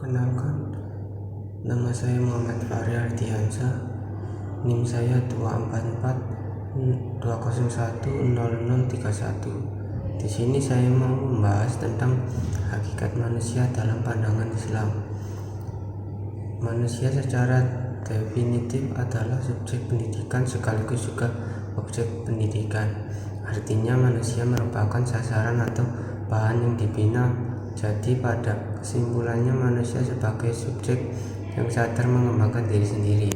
Kenalkan, nama saya Muhammad Fahri Ardiansyah, NIM saya 24420100031. Di sini saya mau membahas tentang hakikat manusia dalam pandangan Islam. Manusia secara definitif adalah subjek pendidikan sekaligus juga objek pendidikan. Artinya manusia merupakan sasaran atau bahan yang dibina. Jadi pada kesimpulannya manusia sebagai subjek yang sadar mengembangkan diri sendiri.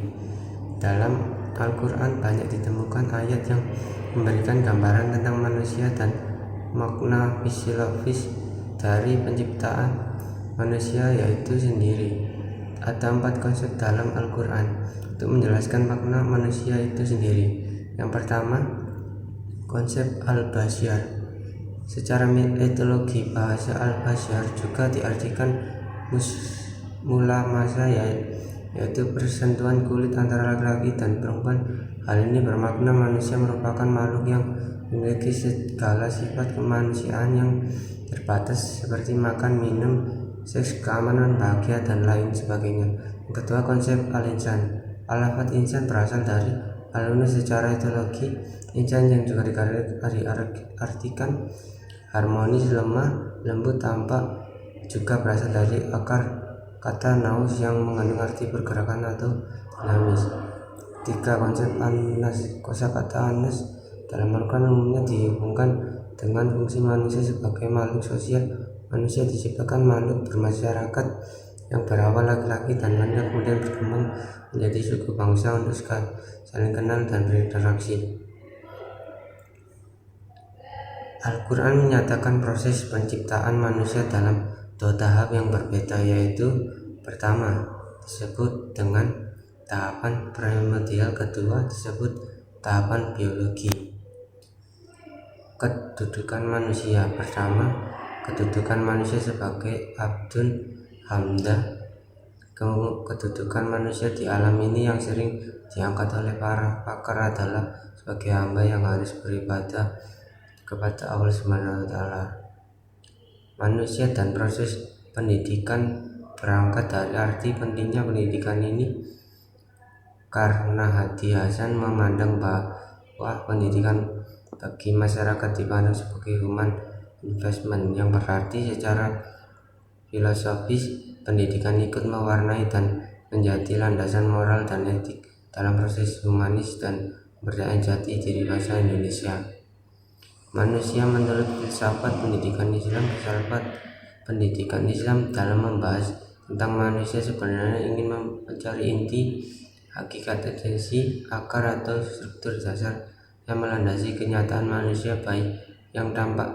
Dalam Al-Quran banyak ditemukan ayat yang memberikan gambaran tentang manusia dan makna fisiologis dari penciptaan manusia yaitu sendiri. Ada 4 konsep dalam Al-Quran untuk menjelaskan makna manusia itu sendiri. Yang pertama, konsep Al-Basyar. Secara etologi bahasa Al-Basyar juga diartikan mula masa yaitu persentuhan kulit antara laki-laki dan perempuan. Hal ini bermakna manusia merupakan makhluk yang memiliki segala sifat kemanusiaan yang terbatas seperti makan, minum, seks, keamanan, bahagia, dan lain sebagainya. Yang kedua, konsep al-insan. Al-lafadz insan berasal dari al-unus. Secara etologi, insan yang juga diartikan harmonis, lemah, lembut, tampak juga berasal dari akar kata naus yang mengandung arti pergerakan atau dinamis. Tiga, konsep an-nas. Kosakata an-nas dalam Al-Quran umumnya dihubungkan dengan fungsi manusia sebagai makhluk sosial. Manusia diciptakan makhluk bermasyarakat yang berawal laki-laki dan wanita, kemudian berkembang menjadi suku bangsa untuk saling kenal dan berinteraksi. Al-Quran menyatakan proses penciptaan manusia dalam 2 tahap yang berbeda, yaitu pertama disebut dengan tahapan primordial, kedua disebut tahapan biologi. Kedudukan manusia. Pertama, kedudukan manusia sebagai abdun hamdah. Kedudukan manusia di alam ini yang sering diangkat oleh para pakar adalah sebagai hamba yang harus beribadah kepada Allah Subhanahu wa Ta'ala. Manusia dan proses pendidikan berangkat dari arti pentingnya pendidikan ini karena Hadi Hasan memandang bahwa pendidikan bagi masyarakat dipandang sebagai human investment, yang berarti secara filosofis pendidikan ikut mewarnai dan menjadi landasan moral dan etik dalam proses humanis dan pemberdayaan jati diri bangsa Indonesia. Manusia menurut filsafat pendidikan Islam. Filsafat pendidikan Islam dalam membahas tentang manusia sebenarnya ingin mencari inti, hakikat, esensi, akar atau struktur dasar yang melandasi kenyataan manusia, baik yang tampak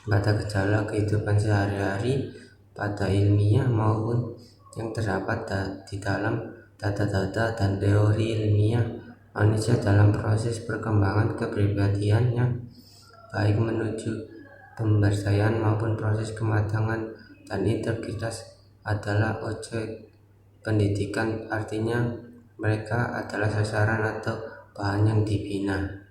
pada gejala kehidupan sehari-hari, pada ilmiah, maupun yang terdapat di dalam data-data dan teori ilmiah manusia dalam proses perkembangan kepribadiannya, baik menuju pemberdayaan maupun proses kematangan dan integritas adalah objek pendidikan. Artinya mereka adalah sasaran atau bahan yang dibina.